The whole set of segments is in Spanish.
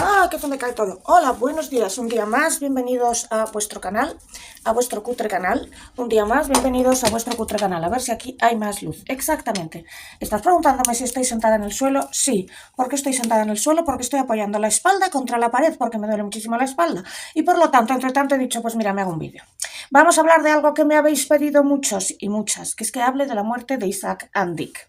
¡Ah, que se me cae todo! Hola, buenos días, un día más, bienvenidos a vuestro canal, a vuestro cutre canal. Un día más, bienvenidos a vuestro cutre canal. A ver si aquí hay más luz. Exactamente. ¿Estás preguntándome si estoy sentada en el suelo? Sí. ¿Por qué estoy sentada en el suelo? Porque estoy apoyando la espalda contra la pared, porque me duele muchísimo la espalda. Y por lo tanto, entre tanto, he dicho, pues mira, me hago un vídeo. Vamos a hablar de algo que me habéis pedido muchos y muchas, que es que hable de la muerte de Isaac and Dick,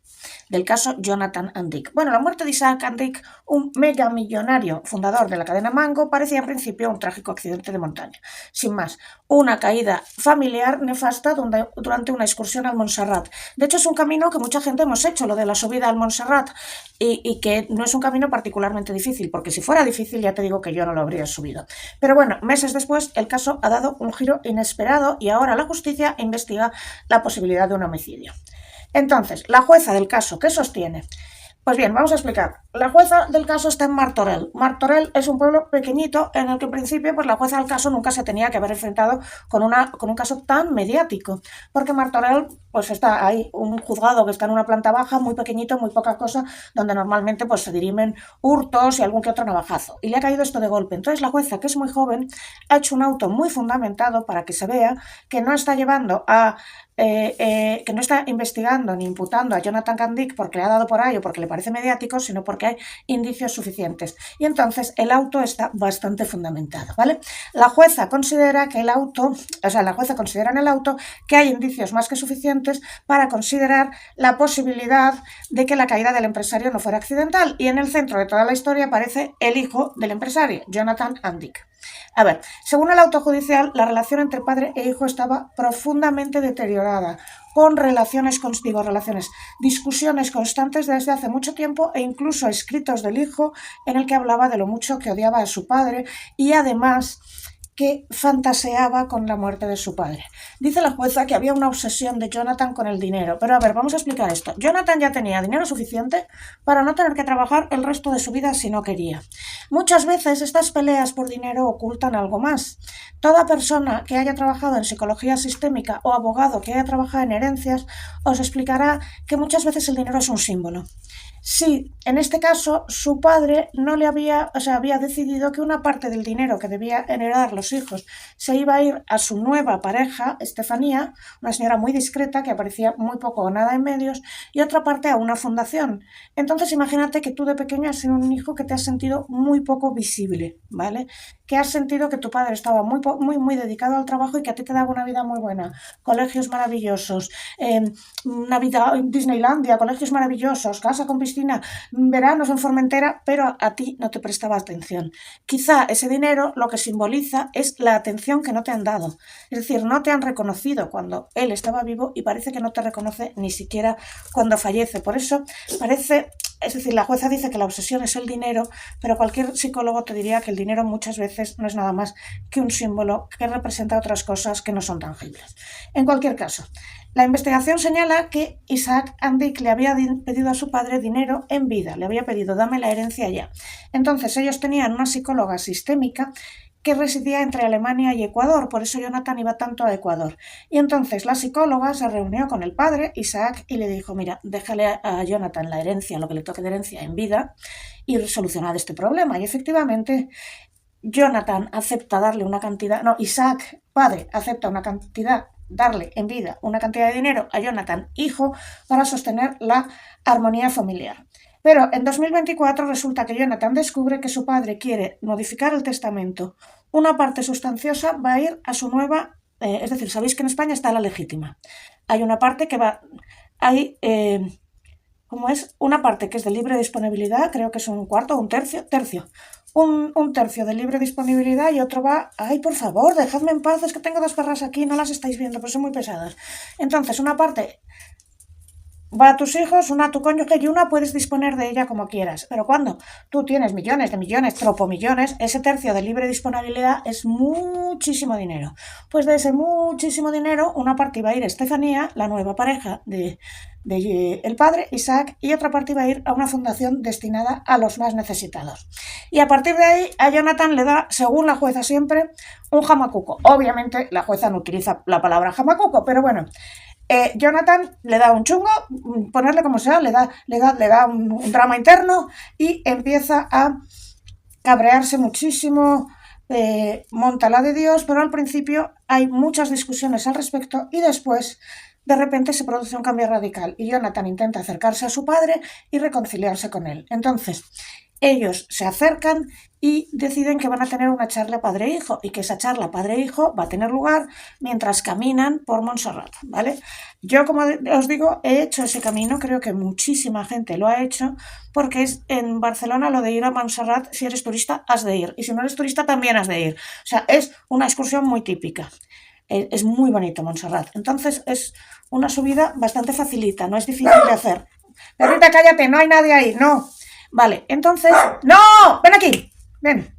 del caso Jonathan and Dick. Bueno, la muerte de Isaac and Dick, un mega millonario fundador de la cadena Mango, parecía en principio un trágico accidente de montaña. Sin más, una caída familiar nefasta durante una excursión al Montserrat. De hecho, es un camino que mucha gente hemos hecho, lo de la subida al Montserrat, y que no es un camino particularmente difícil, porque si fuera difícil ya te digo que yo no lo habría subido. Pero bueno, meses después el caso ha dado un giro inesperado y ahora la justicia investiga la posibilidad de un homicidio. Entonces, la jueza del caso, ¿qué sostiene? Pues bien, vamos a explicar. La jueza del caso está en Martorell. Martorell es un pueblo pequeñito en el que en principio pues la jueza del caso nunca se tenía que haber enfrentado con un caso tan mediático, porque Martorell pues está ahí un juzgado que está en una planta baja, muy pequeñito, muy poca cosa, donde normalmente pues se dirimen hurtos y algún que otro navajazo. Y le ha caído esto de golpe. Entonces la jueza, que es muy joven, ha hecho un auto muy fundamentado para que se vea que no está llevando a que no está investigando ni imputando a Jonathan and Dick porque le ha dado por ahí o porque le parece mediático, sino porque hay indicios suficientes. Y entonces el auto está bastante fundamentado, ¿vale? La jueza considera que la jueza considera en el auto que hay indicios más que suficientes para considerar la posibilidad de que la caída del empresario no fuera accidental. Y en el centro de toda la historia aparece el hijo del empresario, Jonathan and Dick. A ver, según el auto judicial, la relación entre padre e hijo estaba profundamente deteriorada, con discusiones constantes desde hace mucho tiempo e incluso escritos del hijo en el que hablaba de lo mucho que odiaba a su padre y además que fantaseaba con la muerte de su padre. Dice la jueza que había una obsesión de Jonathan con el dinero, pero a ver, vamos a explicar esto. Jonathan ya tenía dinero suficiente para no tener que trabajar el resto de su vida si no quería. Muchas veces estas peleas por dinero ocultan algo más. Toda persona que haya trabajado en psicología sistémica o abogado que haya trabajado en herencias os explicará que muchas veces el dinero es un símbolo. Sí, en este caso su padre no le había decidido que una parte del dinero que debía heredar los hijos se iba a ir a su nueva pareja, Estefanía, una señora muy discreta que aparecía muy poco o nada en medios, y otra parte a una fundación. Entonces imagínate que tú de pequeño has sido un hijo que te has sentido muy poco visible, ¿vale? Que has sentido que tu padre estaba muy dedicado al trabajo y que a ti te daba una vida muy buena, colegios maravillosos, Navidad en Disneylandia, colegios maravillosos, casa con piscina, veranos en Formentera, pero a ti no te prestaba atención. Quizá ese dinero lo que simboliza es la atención que no te han dado. Es decir, no te han reconocido cuando él estaba vivo y parece que no te reconoce ni siquiera cuando fallece. Por eso es decir, la jueza dice que la obsesión es el dinero, pero cualquier psicólogo te diría que el dinero muchas veces no es nada más que un símbolo que representa otras cosas que no son tangibles. En cualquier caso, la investigación señala que Isaac and Dick le había pedido a su padre dinero en vida, le había pedido dame la herencia ya. Entonces ellos tenían una psicóloga sistémica que residía entre Alemania y Ecuador, por eso Jonathan iba tanto a Ecuador. Y entonces la psicóloga se reunió con el padre, Isaac, y le dijo, mira, déjale a Jonathan la herencia, lo que le toque de herencia en vida, y solucionad este problema. Y efectivamente Jonathan acepta darle una cantidad, no, Isaac, padre, acepta una cantidad, darle en vida una cantidad de dinero a Jonathan, hijo, para sostener la armonía familiar. Pero en 2024 resulta que Jonathan descubre que su padre quiere modificar el testamento. Una parte sustanciosa va a ir a su nueva, es decir, sabéis que en España está la legítima. Hay una parte que va, hay, ¿cómo es? Una parte que es de libre disponibilidad, creo que es un cuarto o un tercio. Un tercio de libre disponibilidad y otro va... ¡Ay, por favor, dejadme en paz! Es que tengo dos perras aquí, no las estáis viendo, pero son muy pesadas. Entonces, una parte va a tus hijos, una a tu cónyuge y una puedes disponer de ella como quieras. Pero cuando tú tienes millones de millones, tropomillones, ese tercio de libre disponibilidad es muchísimo dinero. Pues de ese muchísimo dinero, una parte va a ir a Estefanía, la nueva pareja de el padre, Isaac, y otra parte va a ir a una fundación destinada a los más necesitados. Y a partir de ahí, a Jonathan le da, según la jueza siempre, un jamacuco. Obviamente, la jueza no utiliza la palabra jamacuco, pero bueno... Jonathan le da un chungo, ponerle como sea, le da un drama interno y empieza a cabrearse muchísimo, monta la de Dios, pero al principio hay muchas discusiones al respecto y después de repente se produce un cambio radical y Jonathan intenta acercarse a su padre y reconciliarse con él. Entonces, ellos se acercan y deciden que van a tener una charla padre-hijo y que esa charla padre-hijo va a tener lugar mientras caminan por Montserrat, ¿vale? Yo, como os digo, he hecho ese camino, creo que muchísima gente lo ha hecho, porque es en Barcelona lo de ir a Montserrat, si eres turista has de ir, y si no eres turista también has de ir. O sea, es una excursión muy típica. Es muy bonito Montserrat. Entonces es una subida bastante facilita, no es difícil de hacer. Perrita, cállate, no hay nadie ahí, no. Vale, entonces... ¡No! ¡Ven aquí! Ven.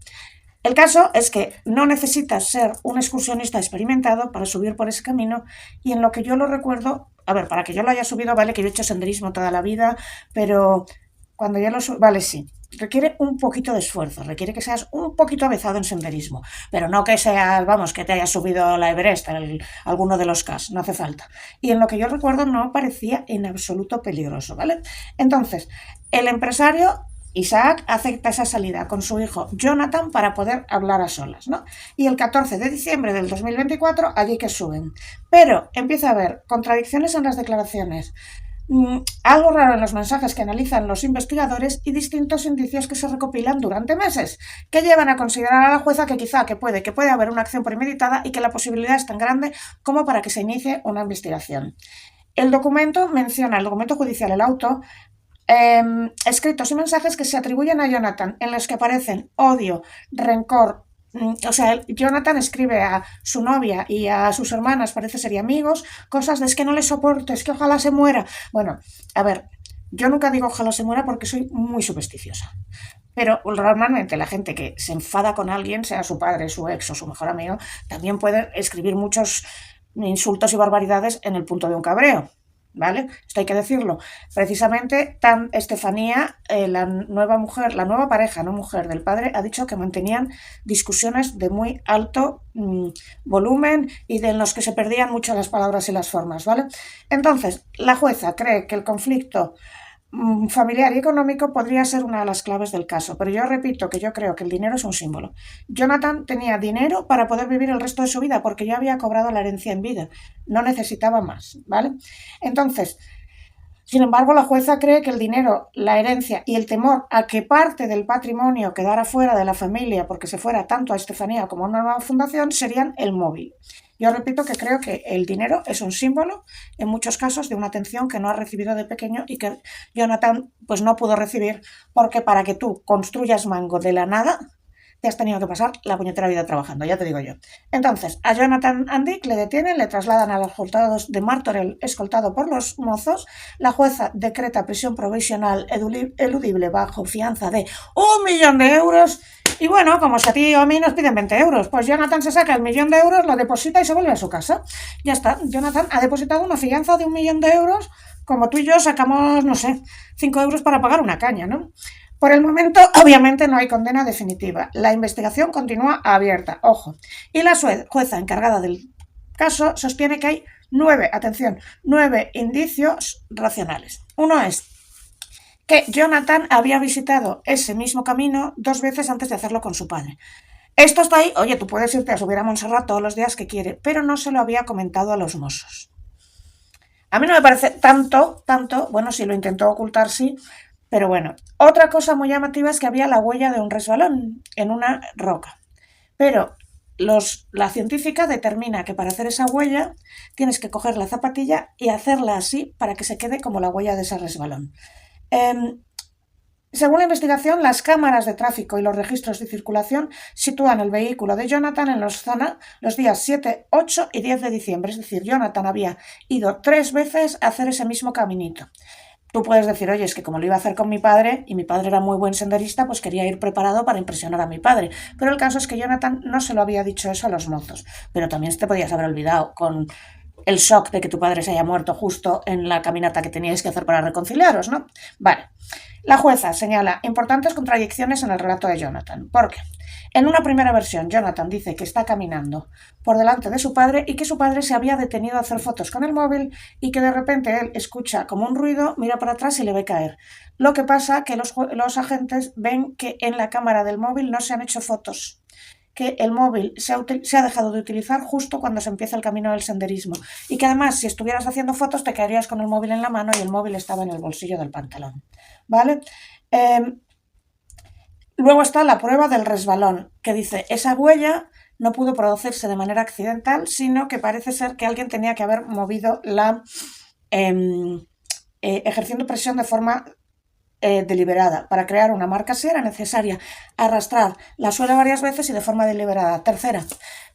El caso es que no necesitas ser un excursionista experimentado para subir por ese camino y en lo que yo lo recuerdo, a ver, para que yo lo haya subido, vale, que yo he hecho senderismo toda la vida, pero cuando ya lo subo, vale, sí, requiere un poquito de esfuerzo, requiere que seas un poquito avezado en senderismo, pero no que seas, vamos, que te hayas subido la Everest, alguno de los CAS, no hace falta. Y en lo que yo recuerdo no parecía en absoluto peligroso, ¿vale? Entonces, el empresario Isaac acepta esa salida con su hijo Jonathan para poder hablar a solas, ¿no? Y el 14 de diciembre del 2024 allí que suben. Pero empieza a haber contradicciones en las declaraciones, algo raro en los mensajes que analizan los investigadores y distintos indicios que se recopilan durante meses, que llevan a considerar a la jueza que quizá que puede haber una acción premeditada y que la posibilidad es tan grande como para que se inicie una investigación. El documento menciona, el documento judicial, el auto, escritos y mensajes que se atribuyen a Jonathan, en los que aparecen odio, rencor. O sea, Jonathan escribe a su novia y a sus hermanas, parece ser, y amigos, cosas de es que no le soporto, es que ojalá se muera. Bueno, a ver, yo nunca digo ojalá se muera porque soy muy supersticiosa. Pero normalmente la gente que se enfada con alguien, sea su padre, su ex o su mejor amigo, también puede escribir muchos insultos y barbaridades en el punto de un cabreo. ¿Vale? Esto hay que decirlo. Precisamente, Estefanía, la nueva mujer, la nueva pareja, no mujer del padre, ha dicho que mantenían discusiones de muy alto volumen y de los que se perdían mucho las palabras y las formas, ¿vale? Entonces, la jueza cree que el conflicto familiar y económico podría ser una de las claves del caso, pero yo repito que yo creo que el dinero es un símbolo. Jonathan tenía dinero para poder vivir el resto de su vida porque ya había cobrado la herencia en vida, no necesitaba más, ¿vale? Entonces, sin embargo, la jueza cree que el dinero, la herencia y el temor a que parte del patrimonio quedara fuera de la familia porque se fuera tanto a Estefanía como a una nueva fundación serían el móvil. Yo repito que creo que el dinero es un símbolo, en muchos casos, de una atención que no ha recibido de pequeño y que Jonathan pues no pudo recibir porque para que tú construyas Mango de la nada te has tenido que pasar la puñetera vida trabajando, ya te digo yo. Entonces, a Jonathan Dick le detienen, le trasladan a los juzgados de Martorell, escoltado por los mozos. La jueza decreta prisión provisional eludible bajo fianza de 1.000.000 de euros. Y bueno, como si a ti o a mí nos piden 20 euros, pues Jonathan se saca el 1.000.000 de euros, lo deposita y se vuelve a su casa. Ya está, Jonathan ha depositado una fianza de 1.000.000 de euros, como tú y yo sacamos, no sé, 5 euros para pagar una caña, ¿no? Por el momento, obviamente, no hay condena definitiva. La investigación continúa abierta, ojo. Y la jueza encargada del caso sostiene que hay 9 indicios racionales. Uno es que Jonathan había visitado ese mismo camino 2 veces antes de hacerlo con su padre. Esto está ahí, oye, tú puedes irte a subir a Montserrat todos los días que quiere, pero no se lo había comentado a los mozos. A mí no me parece tanto, bueno, si lo intentó ocultar, sí, pero bueno. Otra cosa muy llamativa es que había la huella de un resbalón en una roca. Pero la científica determina que para hacer esa huella tienes que coger la zapatilla y hacerla así para que se quede como la huella de ese resbalón. Según la investigación, las cámaras de tráfico y los registros de circulación sitúan el vehículo de Jonathan en la zona los días 7, 8 y 10 de diciembre. Es decir, Jonathan había ido 3 veces a hacer ese mismo caminito. Tú puedes decir, oye, es que como lo iba a hacer con mi padre, y mi padre era muy buen senderista, pues quería ir preparado para impresionar a mi padre. Pero el caso es que Jonathan no se lo había dicho eso a los mozos. Pero también te podías haber olvidado con el shock de que tu padre se haya muerto justo en la caminata que teníais que hacer para reconciliaros, ¿no? Vale. La jueza señala importantes contradicciones en el relato de Jonathan, porque en una primera versión Jonathan dice que está caminando por delante de su padre y que su padre se había detenido a hacer fotos con el móvil y que de repente él escucha como un ruido, mira para atrás y le ve caer. Lo que pasa que los agentes ven que en la cámara del móvil no se han hecho fotos, que el móvil se ha dejado de utilizar justo cuando se empieza el camino del senderismo y que además si estuvieras haciendo fotos te quedarías con el móvil en la mano y el móvil estaba en el bolsillo del pantalón, ¿vale? Luego está la prueba del resbalón, que dice, esa huella no pudo producirse de manera accidental, sino que parece ser que alguien tenía que haber movido ejerciendo presión de forma deliberada. Para crear una marca así era necesaria arrastrar la suela varias veces y de forma deliberada. Tercera,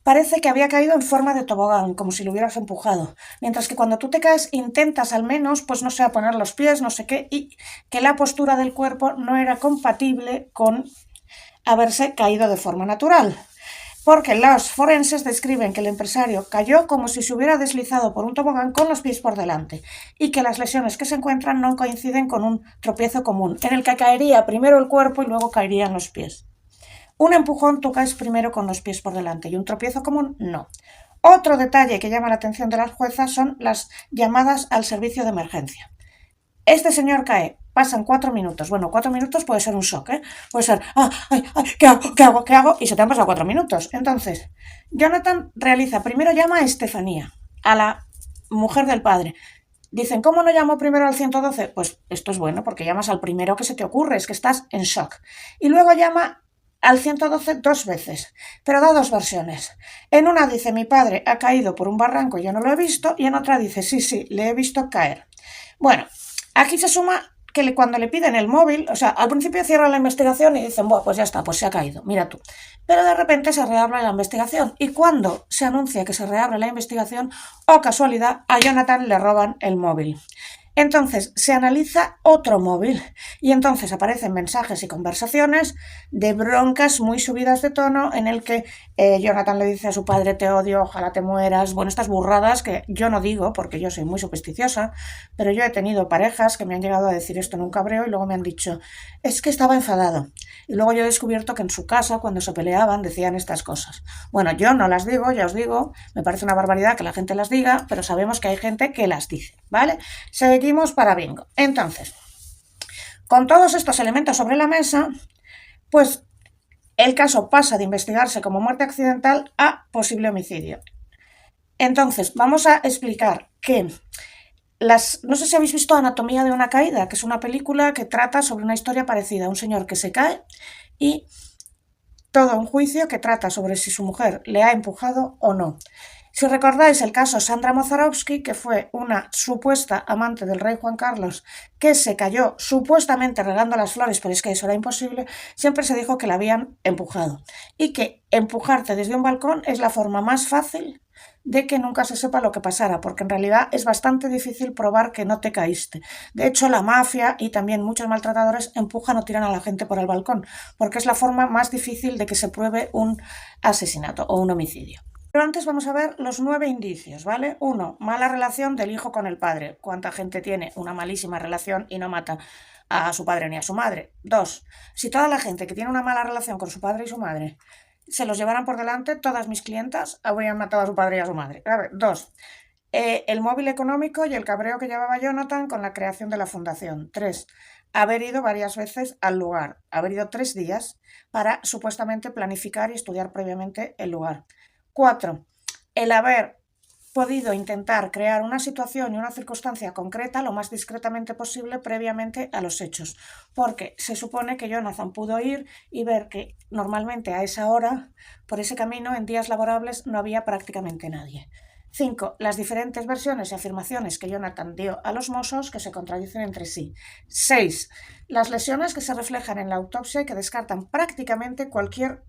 parece que había caído en forma de tobogán, como si lo hubieras empujado. Mientras que cuando tú te caes intentas al menos, pues no sé, a poner los pies, no sé qué, y que la postura del cuerpo no era compatible con haberse caído de forma natural. Porque los forenses describen que el empresario cayó como si se hubiera deslizado por un tobogán con los pies por delante y que las lesiones que se encuentran no coinciden con un tropiezo común, en el que caería primero el cuerpo y luego caerían los pies. Un empujón tú caes primero con los pies por delante y un tropiezo común no. Otro detalle que llama la atención de las juezas son las llamadas al servicio de emergencia. Este señor cae, pasan 4 minutos. Bueno, 4 minutos puede ser un shock, ¿eh? Puede ser, ¿qué hago? ¿Qué hago? ¿Qué hago? Y se te han pasado 4 minutos. Entonces, Jonathan primero llama a Estefanía, a la mujer del padre. Dicen, ¿cómo no llamo primero al 112? Pues esto es bueno, porque llamas al primero que se te ocurre, es que estás en shock. Y luego llama al 112 2 veces, pero da 2 versiones. En una dice, mi padre ha caído por un barranco y yo no lo he visto, y en otra dice, sí, le he visto caer. Bueno, aquí se suma que cuando le piden el móvil, o sea, al principio cierran la investigación y dicen, bueno, pues ya está, pues se ha caído, mira tú. Pero de repente se reabre la investigación y cuando se anuncia que se reabre la investigación, oh casualidad, a Jonathan le roban el móvil. Entonces se analiza otro móvil y entonces aparecen mensajes y conversaciones de broncas muy subidas de tono en el que Jonathan le dice a su padre, te odio, ojalá te mueras. Bueno, estas burradas que yo no digo porque yo soy muy supersticiosa, pero yo he tenido parejas que me han llegado a decir esto en un cabreo y luego me han dicho, es que estaba enfadado. Y luego yo he descubierto que en su casa, cuando se peleaban, decían estas cosas. Bueno, yo no las digo, ya os digo, me parece una barbaridad que la gente las diga, pero sabemos que hay gente que las dice, ¿vale? Seguimos para bingo. Entonces, con todos estos elementos sobre la mesa, pues el caso pasa de investigarse como muerte accidental a posible homicidio. Entonces, vamos a explicar que no sé si habéis visto Anatomía de una caída, que es una película que trata sobre una historia parecida, un señor que se cae y todo un juicio que trata sobre si su mujer le ha empujado o no. Si recordáis el caso Sandra Mozarovsky, que fue una supuesta amante del rey Juan Carlos, que se cayó supuestamente regando las flores, pero es que eso era imposible, siempre se dijo que la habían empujado. Y que empujarte desde un balcón es la forma más fácil de que nunca se sepa lo que pasara, porque en realidad es bastante difícil probar que no te caíste. De hecho, la mafia y también muchos maltratadores empujan o tiran a la gente por el balcón, porque es la forma más difícil de que se pruebe un asesinato o un homicidio. Pero antes vamos a ver los 9 indicios, ¿vale? 1. Mala relación del hijo con el padre. ¿Cuánta gente tiene una malísima relación y no mata a su padre ni a su madre? 2. Si toda la gente que tiene una mala relación con su padre y su madre se los llevaran por delante, todas mis clientas habrían matado a su padre y a su madre. A ver, 2. El móvil económico y el cabreo que llevaba Jonathan con la creación de la fundación. 3. Haber ido varias veces al lugar. Haber ido 3 días para supuestamente planificar y estudiar previamente el lugar. 4. El haber podido intentar crear una situación y una circunstancia concreta lo más discretamente posible previamente a los hechos, porque se supone que Jonathan pudo ir y ver que normalmente a esa hora, por ese camino, en días laborables, no había prácticamente nadie. 5. Las diferentes versiones y afirmaciones que Jonathan dio a los Mossos que se contradicen entre sí. 6. Las lesiones que se reflejan en la autopsia y que descartan prácticamente cualquier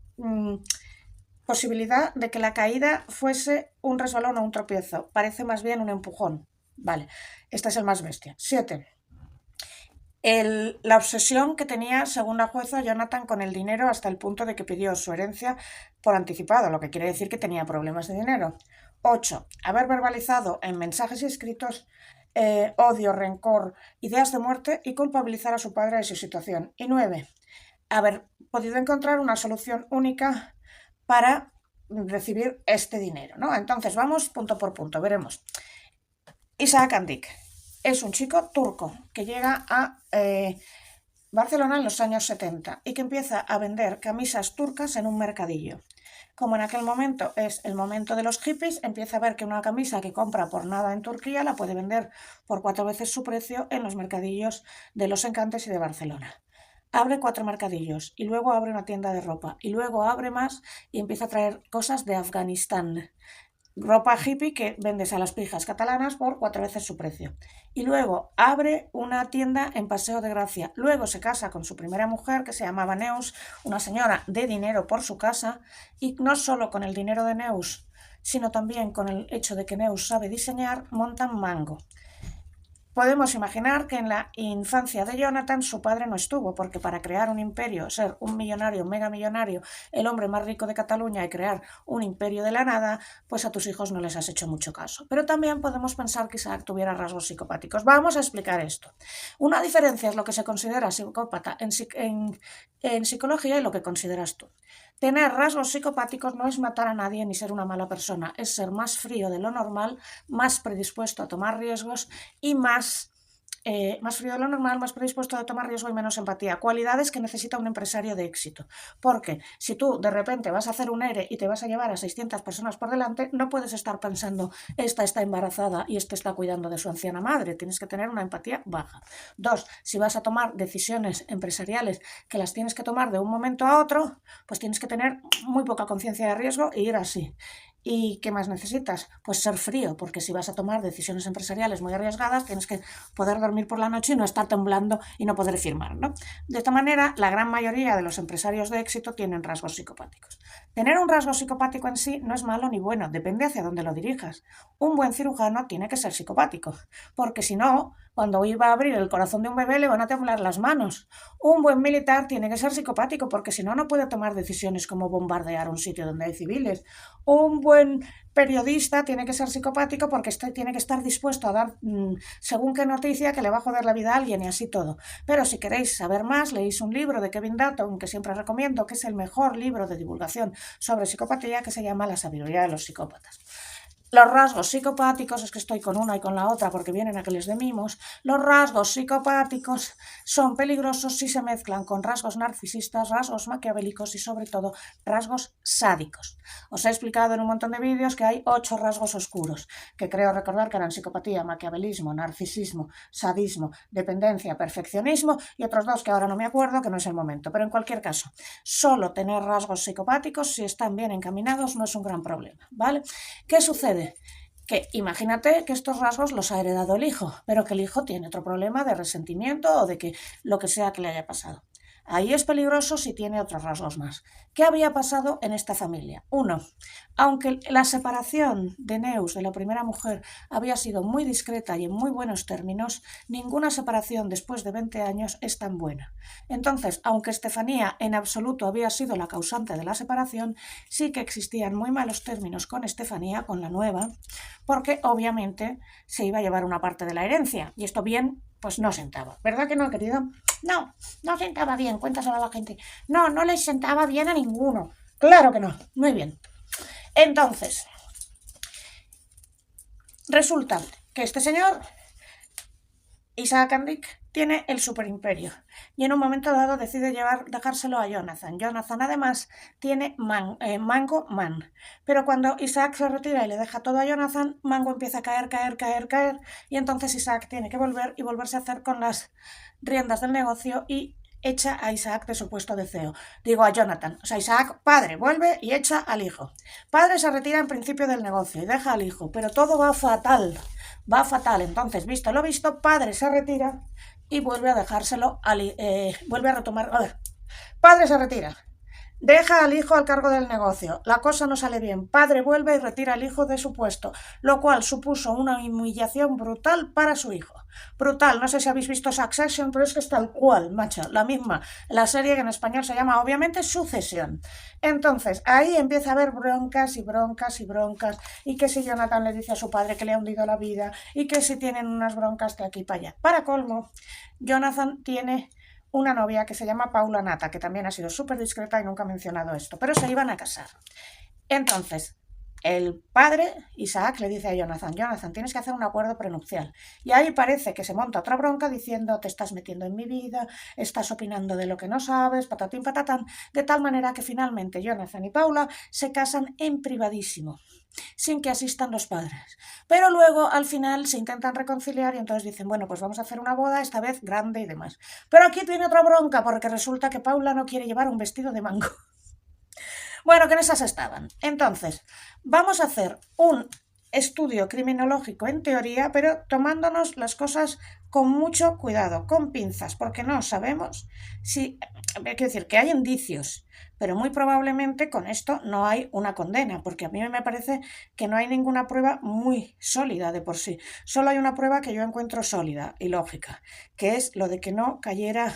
posibilidad de que la caída fuese un resbalón o un tropiezo. Parece más bien un empujón. Vale, este es el más bestia. 7. La obsesión que tenía, según la jueza, Jonathan con el dinero hasta el punto de que pidió su herencia por anticipado, lo que quiere decir que tenía problemas de dinero. 8. Haber verbalizado en mensajes y escritos odio, rencor, ideas de muerte y culpabilizar a su padre de su situación. Y 9. Haber podido encontrar una solución única para recibir este dinero, ¿no? Entonces vamos punto por punto, veremos. Isaac Andik es un chico turco que llega a Barcelona en los años 70 y que empieza a vender camisas turcas en un mercadillo. Como en aquel momento es el momento de los hippies, empieza a ver que una camisa que compra por nada en Turquía la puede vender por 4 veces su precio en los mercadillos de Los Encantes y de Barcelona. Abre 4 mercadillos y luego abre una tienda de ropa y luego abre más y empieza a traer cosas de Afganistán. Ropa hippie que vendes a las pijas catalanas por 4 veces su precio. Y luego abre una tienda en Paseo de Gracia. Luego se casa con su primera mujer, que se llamaba Neus, una señora de dinero por su casa, y no solo con el dinero de Neus, sino también con el hecho de que Neus sabe diseñar, montan Mango. Podemos imaginar que en la infancia de Jonathan su padre no estuvo, porque para crear un imperio, ser un millonario, un megamillonario, el hombre más rico de Cataluña y crear un imperio de la nada, pues a tus hijos no les has hecho mucho caso. Pero también podemos pensar que Isaac tuviera rasgos psicopáticos. Vamos a explicar esto. Una diferencia es lo que se considera psicópata en psicología y lo que consideras tú. Tener rasgos psicopáticos no es matar a nadie ni ser una mala persona, es ser más frío de lo normal, más predispuesto a tomar riesgos y más frío de lo normal, más predispuesto a tomar riesgo y menos empatía. Cualidades que necesita un empresario de éxito. Porque si tú de repente vas a hacer un ERE y te vas a llevar a 600 personas por delante, no puedes estar pensando, esta está embarazada y este está cuidando de su anciana madre. Tienes que tener una empatía baja. 2. Si vas a tomar decisiones empresariales que las tienes que tomar de un momento a otro, pues tienes que tener muy poca conciencia de riesgo e ir así. ¿Y qué más necesitas? Pues ser frío, porque si vas a tomar decisiones empresariales muy arriesgadas, tienes que poder dormir por la noche y no estar temblando y no poder firmar, ¿no? De esta manera, la gran mayoría de los empresarios de éxito tienen rasgos psicopáticos. Tener un rasgo psicopático en sí no es malo ni bueno, depende hacia dónde lo dirijas. Un buen cirujano tiene que ser psicopático, porque si no, cuando iba a abrir el corazón de un bebé le van a temblar las manos. Un buen militar tiene que ser psicopático, porque si no, no puede tomar decisiones como bombardear un sitio donde hay civiles. Un buen periodista tiene que ser psicopático porque tiene que estar dispuesto a dar según qué noticia que le va a joder la vida a alguien y así todo. Pero si queréis saber más, leéis un libro de Kevin Dutton, que siempre recomiendo, que es el mejor libro de divulgación sobre psicopatía, que se llama La sabiduría de los psicópatas. Los rasgos psicopáticos, es que estoy con una y con la otra porque vienen aquellos de mimos, los rasgos psicopáticos son peligrosos si se mezclan con rasgos narcisistas, rasgos maquiavélicos y sobre todo rasgos sádicos. Os he explicado en un montón de vídeos que hay 8 rasgos oscuros, que creo recordar que eran psicopatía, maquiavelismo, narcisismo, sadismo, dependencia, perfeccionismo y otros 2 que ahora no me acuerdo, que no es el momento. Pero en cualquier caso, solo tener rasgos psicopáticos, si están bien encaminados, no es un gran problema, ¿vale? ¿Qué sucede? Que imagínate que estos rasgos los ha heredado el hijo, pero que el hijo tiene otro problema de resentimiento o de que lo que sea que le haya pasado. Ahí es peligroso si tiene otros rasgos más. ¿Qué había pasado en esta familia? 1. Aunque la separación de Neus, de la primera mujer, había sido muy discreta y en muy buenos términos, ninguna separación después de 20 años es tan buena. Entonces, aunque Estefanía en absoluto había sido la causante de la separación, sí que existían muy malos términos con Estefanía, con la nueva, porque obviamente se iba a llevar una parte de la herencia. Y esto bien, pues no sentaba. ¿Verdad que no, querido? No, no sentaba bien, cuéntaselo a la gente. No, no les sentaba bien a ninguno. Claro que no. Muy bien. Entonces, resulta que este señor, Isaac Andik, tiene el superimperio y en un momento dado decide dejárselo a Jonathan. Jonathan además tiene Mango Man, pero cuando Isaac se retira y le deja todo a Jonathan, Mango empieza a caer y entonces Isaac tiene que volver y volverse a hacer con las riendas del negocio y echa a Isaac de su puesto de CEO. Digo a Jonathan, o sea, Isaac, padre, vuelve y echa al hijo. Padre se retira en principio del negocio y deja al hijo, pero todo va fatal. Va fatal. Entonces, visto lo visto, padre se retira y vuelve a dejárselo, vuelve a retomar. A ver, padre se retira, Deja al hijo al cargo del negocio. La cosa no sale bien. Padre vuelve y retira al hijo de su puesto, lo cual supuso una humillación brutal para su hijo. Brutal. No sé si habéis visto Succession, pero es que es tal cual, macho. La misma. La serie que en español se llama, obviamente, Sucesión. Entonces, ahí empieza a haber broncas y broncas y broncas. Y que si Jonathan le dice a su padre que le ha hundido la vida. Y que si tienen unas broncas de aquí para allá. Para colmo, Jonathan tiene una novia que se llama Paula Nata, que también ha sido súper discreta y nunca ha mencionado esto, pero se iban a casar. Entonces, el padre, Isaac, le dice a Jonathan, Jonathan, tienes que hacer un acuerdo prenupcial. Y ahí parece que se monta otra bronca diciendo, te estás metiendo en mi vida, estás opinando de lo que no sabes, patatín patatán, de tal manera que finalmente Jonathan y Paula se casan en privadísimo, sin que asistan los padres. Pero luego, al final, se intentan reconciliar y entonces dicen, bueno, pues vamos a hacer una boda, esta vez grande y demás. Pero aquí tiene otra bronca, porque resulta que Paula no quiere llevar un vestido de mango. Bueno, que en esas estaban. Entonces, vamos a hacer un estudio criminológico en teoría, pero tomándonos las cosas con mucho cuidado, con pinzas, porque no sabemos si, hay que decir que hay indicios, pero muy probablemente con esto no hay una condena, porque a mí me parece que no hay ninguna prueba muy sólida de por sí. Solo hay una prueba que yo encuentro sólida y lógica, que es lo de que no cayera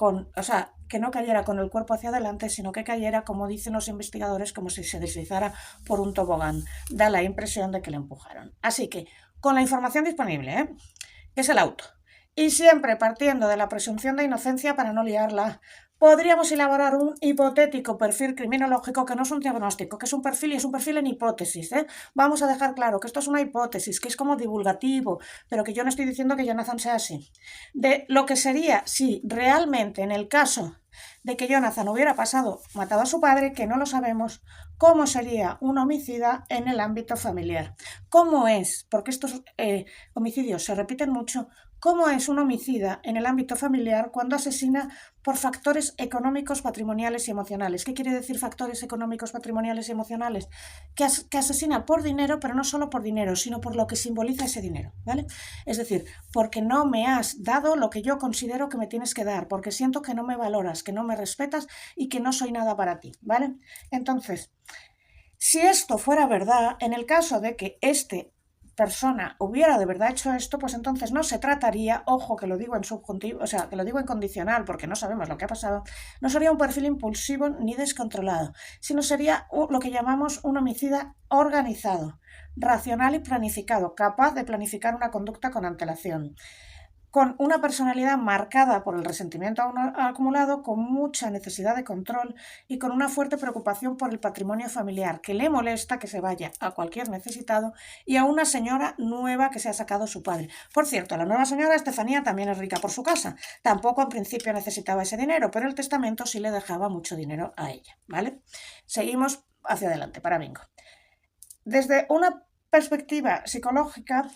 o sea, que no cayera con el cuerpo hacia adelante, sino que cayera, como dicen los investigadores, como si se deslizara por un tobogán. Da la impresión de que le empujaron. Así que, con la información disponible, que es el auto, y siempre partiendo de la presunción de inocencia para no liarla, podríamos elaborar un hipotético perfil criminológico que no es un diagnóstico, que es un perfil y es un perfil en hipótesis. Vamos a dejar claro que esto es una hipótesis, que es como divulgativo, pero que yo no estoy diciendo que Jonathan sea así. De lo que sería si realmente en el caso de que Jonathan hubiera matado a su padre, que no lo sabemos, cómo sería un homicida en el ámbito familiar. ¿Cómo es? Porque estos homicidios se repiten mucho. ¿Cómo es un homicida en el ámbito familiar cuando asesina por factores económicos, patrimoniales y emocionales? ¿Qué quiere decir factores económicos, patrimoniales y emocionales? Que asesina por dinero, pero no solo por dinero, sino por lo que simboliza ese dinero, ¿vale? Es decir, porque no me has dado lo que yo considero que me tienes que dar, porque siento que no me valoras, que no me respetas y que no soy nada para ti, ¿vale? Entonces, si esto fuera verdad, en el caso de que persona hubiera de verdad hecho esto, pues entonces no se trataría, ojo que lo digo en subjuntivo, o sea, que lo digo en condicional porque no sabemos lo que ha pasado, no sería un perfil impulsivo ni descontrolado, sino sería lo que llamamos un homicida organizado, racional y planificado, capaz de planificar una conducta con antelación, con una personalidad marcada por el resentimiento acumulado, con mucha necesidad de control y con una fuerte preocupación por el patrimonio familiar, que le molesta que se vaya a cualquier necesitado y a una señora nueva que se ha sacado su padre. Por cierto, la nueva señora Estefanía también es rica por su casa. Tampoco en principio necesitaba ese dinero, pero el testamento sí le dejaba mucho dinero a ella, ¿vale? Seguimos hacia adelante, para bingo. Desde una perspectiva psicológica,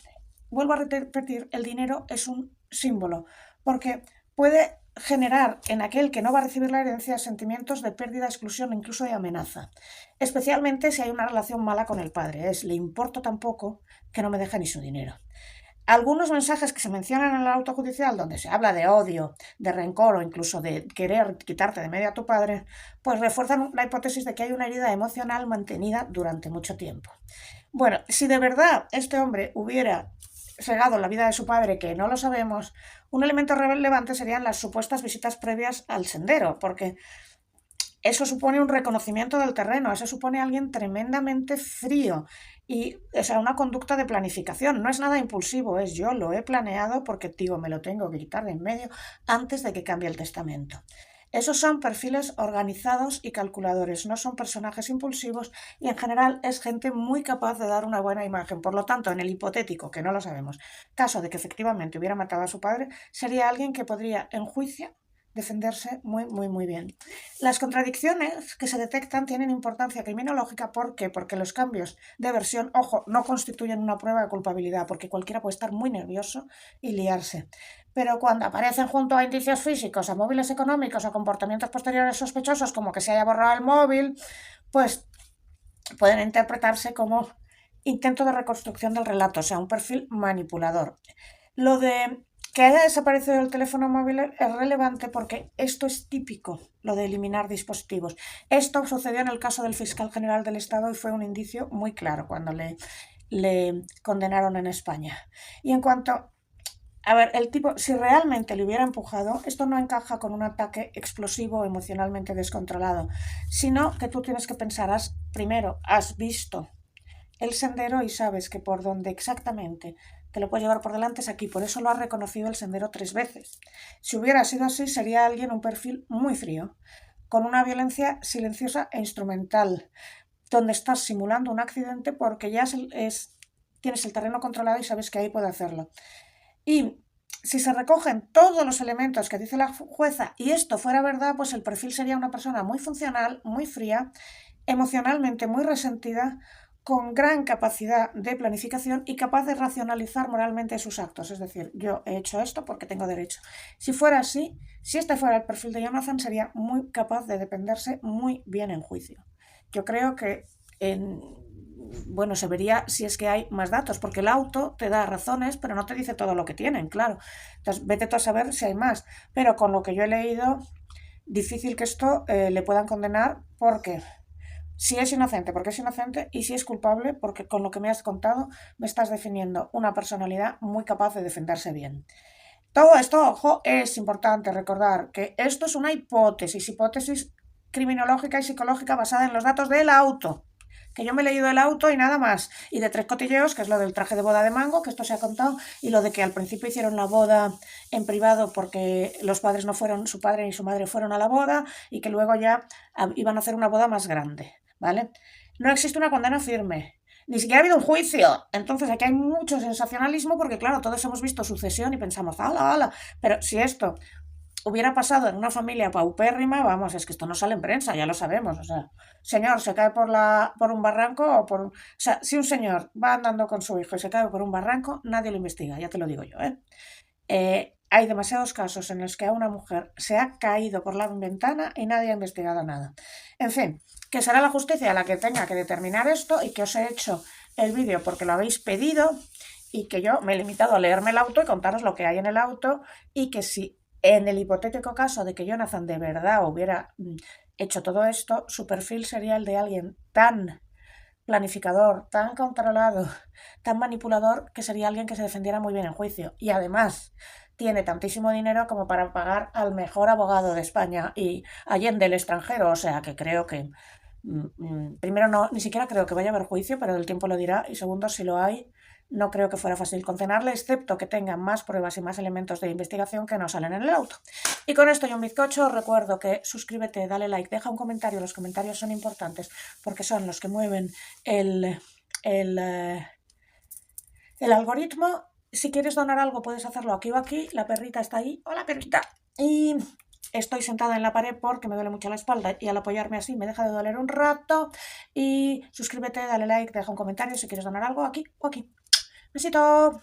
vuelvo a repetir, el dinero es un símbolo, porque puede generar en aquel que no va a recibir la herencia sentimientos de pérdida, exclusión, incluso de amenaza, especialmente si hay una relación mala con el padre. Le importo tan poco que no me deja ni su dinero. Algunos mensajes que se mencionan en el auto judicial, donde se habla de odio, de rencor o incluso de querer quitarte de medio a tu padre, pues refuerzan la hipótesis de que hay una herida emocional mantenida durante mucho tiempo. Bueno, si de verdad este hombre hubiera cegado la vida de su padre, que no lo sabemos, un elemento relevante serían las supuestas visitas previas al sendero, porque eso supone un reconocimiento del terreno, eso supone a alguien tremendamente frío y, o sea, una conducta de planificación. No es nada impulsivo, es yo lo he planeado porque, digo, me lo tengo que quitar de en medio antes de que cambie el testamento. Esos son perfiles organizados y calculadores, no son personajes impulsivos y en general es gente muy capaz de dar una buena imagen. Por lo tanto, en el hipotético, que no lo sabemos, caso de que efectivamente hubiera matado a su padre, sería alguien que podría, en juicio, defenderse muy bien. Las contradicciones que se detectan tienen importancia criminológica. ¿Por qué? Porque los cambios de versión, ojo, no constituyen una prueba de culpabilidad, porque cualquiera puede estar muy nervioso y liarse. Pero cuando aparecen junto a indicios físicos, a móviles económicos o comportamientos posteriores sospechosos, como que se haya borrado el móvil, pues pueden interpretarse como intento de reconstrucción del relato, o sea, un perfil manipulador. Lo de Que haya desaparecido el teléfono móvil es relevante porque esto es típico, lo de eliminar dispositivos. Esto sucedió en el caso del fiscal general del Estado y fue un indicio muy claro cuando le condenaron en España. Y en cuanto a ver, el tipo, si realmente le hubiera empujado, esto no encaja con un ataque explosivo o emocionalmente descontrolado, sino que tú tienes que pensar, primero, has visto el sendero y sabes que por donde exactamente te lo puedes llevar por delante es aquí, por eso lo has reconocido el sendero 3 veces. Si hubiera sido así, sería alguien un perfil muy frío, con una violencia silenciosa e instrumental, donde estás simulando un accidente porque ya tienes el terreno controlado y sabes que ahí puede hacerlo. Y si se recogen todos los elementos que dice la jueza y esto fuera verdad, pues el perfil sería una persona muy funcional, muy fría, emocionalmente muy resentida, con gran capacidad de planificación y capaz de racionalizar moralmente sus actos. Es decir, yo he hecho esto porque tengo derecho. Si fuera así, si este fuera el perfil de Jonathan, sería muy capaz de defenderse muy bien en juicio. Yo creo que bueno, se vería si es que hay más datos, porque el auto te da razones, pero no te dice todo lo que tienen, claro. Entonces, vete tú a saber si hay más. Pero con lo que yo he leído, difícil que esto le puedan condenar porque si es inocente, porque es inocente, y si es culpable, porque con lo que me has contado me estás definiendo una personalidad muy capaz de defenderse bien. Todo esto, ojo, es importante recordar que esto es una hipótesis criminológica y psicológica basada en los datos del auto. Que yo me he leído el auto y nada más. Y de 3 cotilleos, que es lo del traje de boda de Mango, que esto se ha contado, y lo de que al principio hicieron la boda en privado porque los padres no fueron, su padre ni su madre fueron a la boda, y que luego ya iban a hacer una boda más grande, ¿vale? No existe una condena firme. Ni siquiera ha habido un juicio. Entonces aquí hay mucho sensacionalismo porque, claro, todos hemos visto Sucesión y pensamos, ¡hala, hala! Pero si esto hubiera pasado en una familia paupérrima, vamos, es que esto no sale en prensa, ya lo sabemos. O sea, señor se cae por un barranco o por... O sea, si un señor va andando con su hijo y se cae por un barranco, nadie lo investiga, ya te lo digo yo, ¿eh? Hay demasiados casos en los que a una mujer se ha caído por la ventana y nadie ha investigado nada. En fin, que será la justicia la que tenga que determinar esto y que os he hecho el vídeo porque lo habéis pedido y que yo me he limitado a leerme el auto y contaros lo que hay en el auto y que si en el hipotético caso de que Jonathan de verdad hubiera hecho todo esto, su perfil sería el de alguien tan planificador, tan controlado, tan manipulador, que sería alguien que se defendiera muy bien en juicio. Y además tiene tantísimo dinero como para pagar al mejor abogado de España y allende el extranjero. O sea que creo que, primero, no, ni siquiera creo que vaya a haber juicio, pero el tiempo lo dirá. Y segundo, si lo hay, no creo que fuera fácil condenarle, excepto que tenga más pruebas y más elementos de investigación que no salen en el auto. Y con esto yo un bizcocho, recuerdo que suscríbete, dale like, deja un comentario, los comentarios son importantes porque son los que mueven el, el, eh, el algoritmo. Si quieres donar algo puedes hacerlo aquí o aquí, la perrita está ahí, hola perrita, y estoy sentada en la pared porque me duele mucho la espalda y al apoyarme así me deja de doler un rato. Y suscríbete, dale like, deja un comentario si quieres donar algo aquí o aquí. Besito.